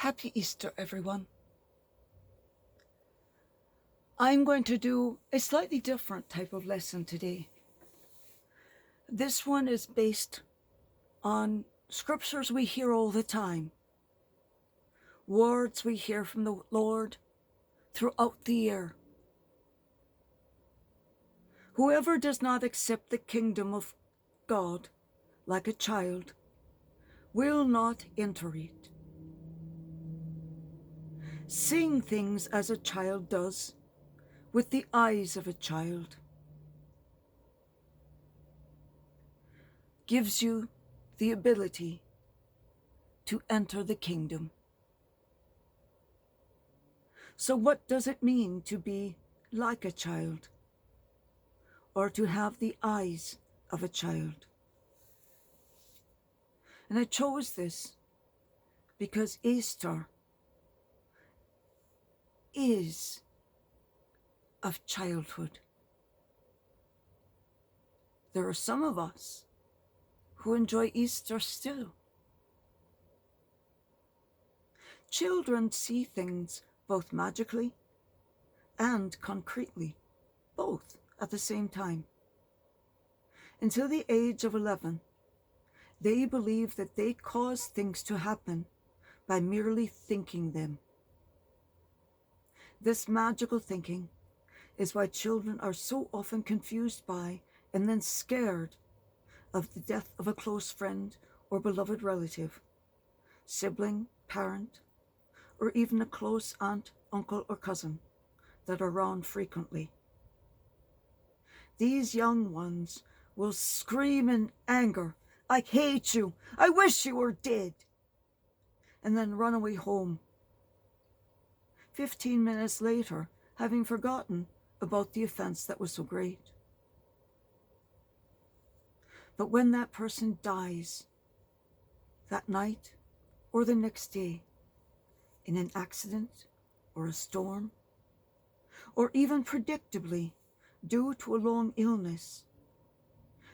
Happy Easter, everyone. I'm going to do a slightly different type of lesson today. This one is based on scriptures we hear all the time, words we hear from the Lord throughout the year. Whoever does not accept the kingdom of God like a child will not enter it. Seeing things as a child does, with the eyes of a child, gives you the ability to enter the kingdom. So what does it mean to be like a child, or to have the eyes of a child? And I chose this because Easter is of childhood. There are some of us who enjoy Easter still. Children see things both magically and concretely, both at the same time. Until the age of 11, they believe that they cause things to happen by merely thinking them. This magical thinking is why children are so often confused by and then scared of the death of a close friend or beloved relative, sibling, parent, or even a close aunt, uncle, or cousin that are around frequently. These young ones will scream in anger, "I hate you! I wish you were dead!" and then run away home. 15 minutes later, having forgotten about the offense that was so great. But when that person dies, that night or the next day, in an accident or a storm, or even predictably due to a long illness,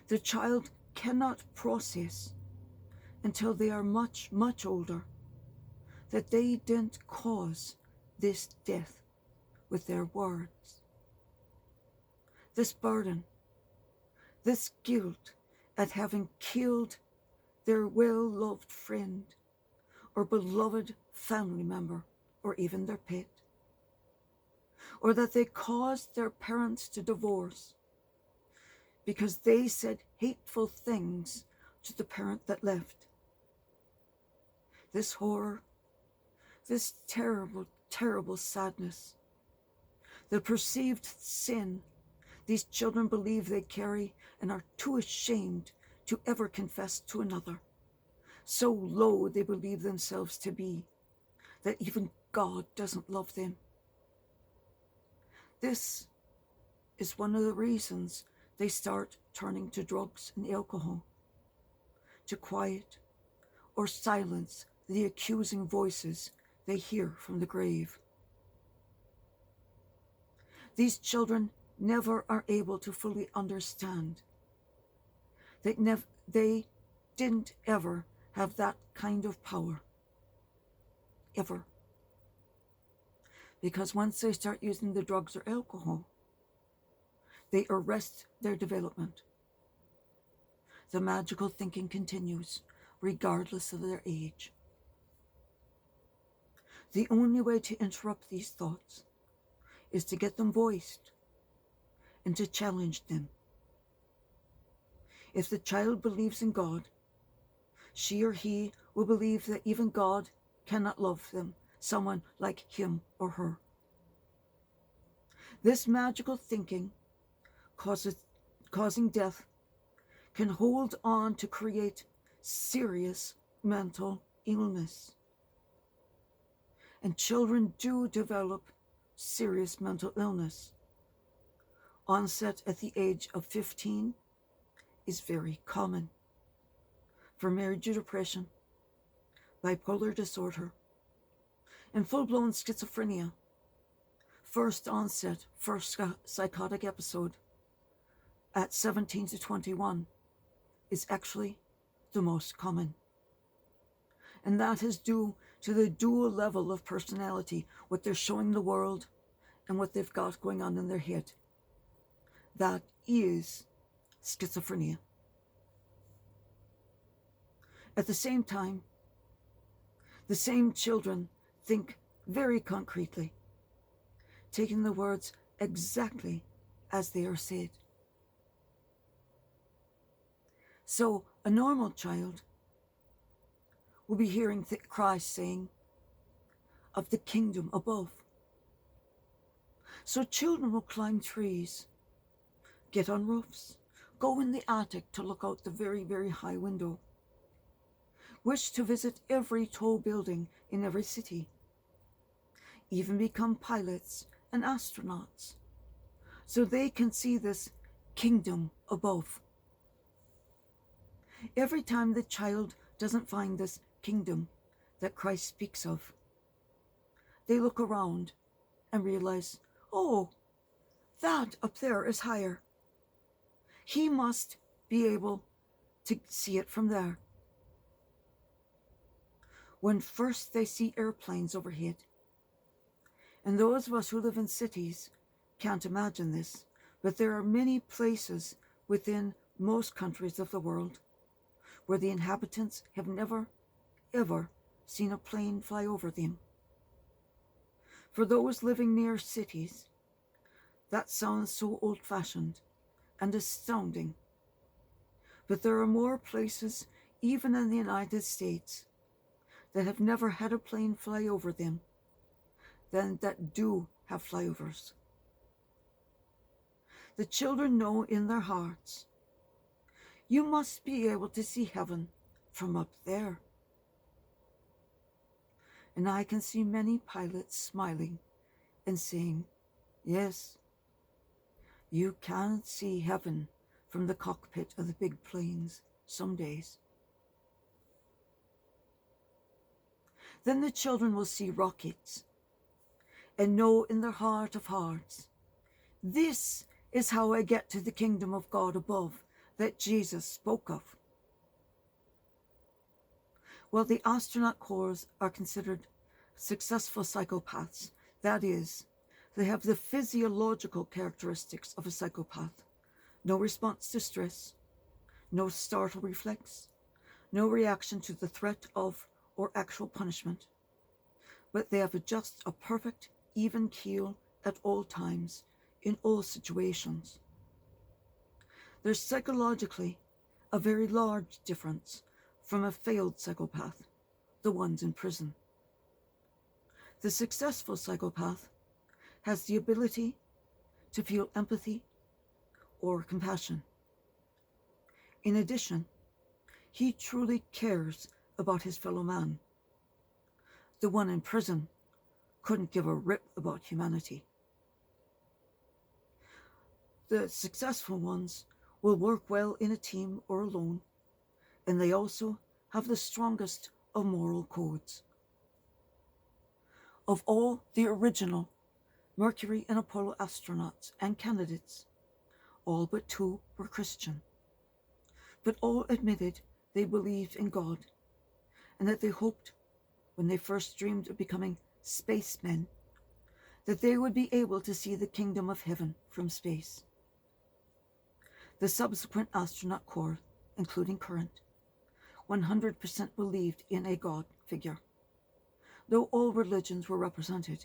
the child cannot process until they are much, much older that they didn't cause this death with their words. This burden, this guilt at having killed their well-loved friend or beloved family member, or even their pet, or that they caused their parents to divorce because they said hateful things to the parent that left. This horror, this terrible, terrible sadness, the perceived sin these children believe they carry and are too ashamed to ever confess to another. So low they believe themselves to be that even God doesn't love them. This is one of the reasons they start turning to drugs and alcohol to quiet or silence the accusing voices they hear from the grave. These children never are able to fully understand. They didn't ever have that kind of power. Ever. Because once they start using the drugs or alcohol, they arrest their development. The magical thinking continues, regardless of their age. The only way to interrupt these thoughts is to get them voiced and to challenge them. If the child believes in God, she or he will believe that even God cannot love them, someone like him or her. This magical thinking, causing death, can hold on to create serious mental illness. And children do develop serious mental illness. Onset at the age of 15 is very common. For major depression, bipolar disorder, and full-blown schizophrenia, first onset, first psychotic episode at 17 to 21 is actually the most common. And that is due to the dual level of personality, what they're showing the world and what they've got going on in their head. That is schizophrenia. At the same time, the same children think very concretely, taking the words exactly as they are said. So a normal child will be hearing Christ saying of the kingdom above. So children will climb trees, get on roofs, go in the attic to look out the very, very high window, wish to visit every tall building in every city, even become pilots and astronauts, so they can see this kingdom above. Every time the child doesn't find this kingdom that Christ speaks of, they look around and realize, oh, that up there is higher. He must be able to see it from there. When first they see airplanes overhead, and those of us who live in cities can't imagine this, but there are many places within most countries of the world where the inhabitants have never, ever seen a plane fly over them. For those living near cities, that sounds so old-fashioned and astounding. But there are more places, even in the United States, that have never had a plane fly over them than that do have flyovers. The children know in their hearts, you must be able to see heaven from up there. And I can see many pilots smiling and saying, yes, you can see heaven from the cockpit of the big planes some days. Then the children will see rockets and know in their heart of hearts, this is how I get to the kingdom of God above that Jesus spoke of. Well, the astronaut corps are considered successful psychopaths. That is, they have the physiological characteristics of a psychopath. No response to stress, no startle reflex, no reaction to the threat of or actual punishment. But they have just a perfect, even keel at all times, in all situations. There's psychologically a very large difference from a failed psychopath, the ones in prison. The successful psychopath has the ability to feel empathy or compassion. In addition, he truly cares about his fellow man. The one in prison couldn't give a rip about humanity. The successful ones will work well in a team or alone, and they also have the strongest of moral codes. Of all the original Mercury and Apollo astronauts and candidates, all but 2 were Christian, but all admitted they believed in God and that they hoped, when they first dreamed of becoming spacemen, that they would be able to see the kingdom of heaven from space. The subsequent astronaut corps, including current, 100% believed in a God figure, though all religions were represented.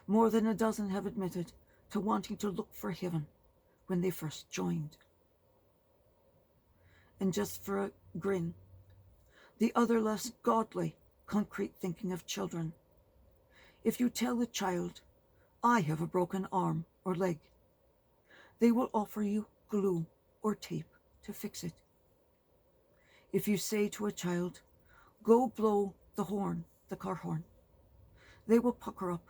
More than a dozen have admitted to wanting to look for heaven when they first joined. And just for a grin, the other less godly, concrete thinking of children, if you tell a child, I have a broken arm or leg, they will offer you glue or tape to fix it. If you say to a child, go blow the horn, the car horn, they will pucker up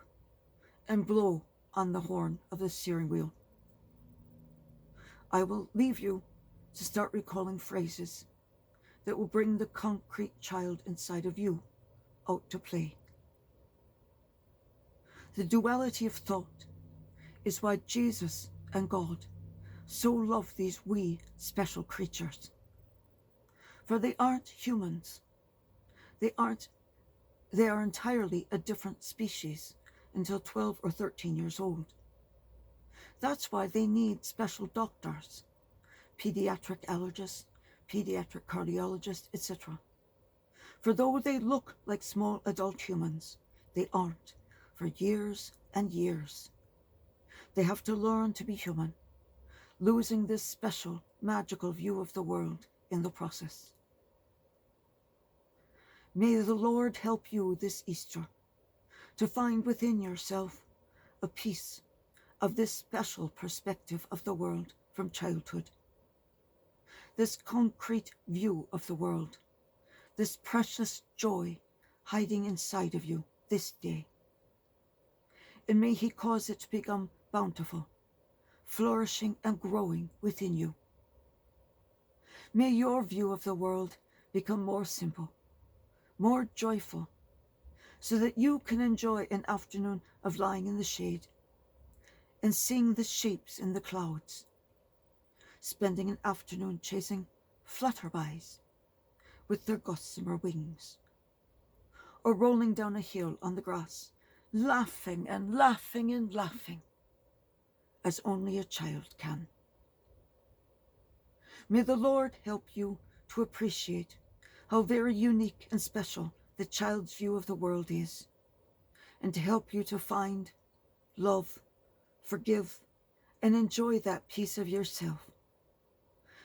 and blow on the horn of the steering wheel. I will leave you to start recalling phrases that will bring the concrete child inside of you out to play. The duality of thought is why Jesus and God so love these wee special creatures. For they aren't humans, They are entirely a different species until 12 or 13 years old. That's why they need special doctors, pediatric allergists, pediatric cardiologists, etc. For though they look like small adult humans, they aren't for years and years. They have to learn to be human, losing this special, magical view of the world in the process. May the Lord help you this Easter to find within yourself a piece of this special perspective of the world from childhood, this concrete view of the world, this precious joy hiding inside of you this day. And may He cause it to become bountiful, flourishing and growing within you. May your view of the world become more simple, more joyful, so that you can enjoy an afternoon of lying in the shade and seeing the shapes in the clouds, spending an afternoon chasing flutterbys with their gossamer wings, or rolling down a hill on the grass, laughing and laughing and laughing, as only a child can. May the Lord help you to appreciate how very unique and special the child's view of the world is, and to help you to find, love, forgive, and enjoy that piece of yourself,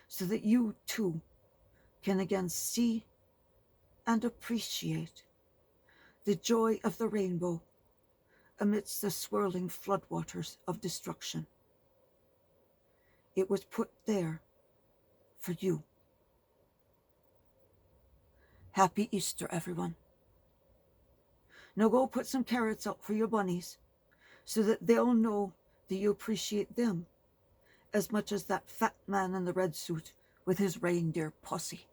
so that you too can again see and appreciate the joy of the rainbow amidst the swirling floodwaters of destruction. It was put there for you. Happy Easter, everyone. Now go put some carrots out for your bunnies so that they'll know that you appreciate them as much as that fat man in the red suit with his reindeer posse.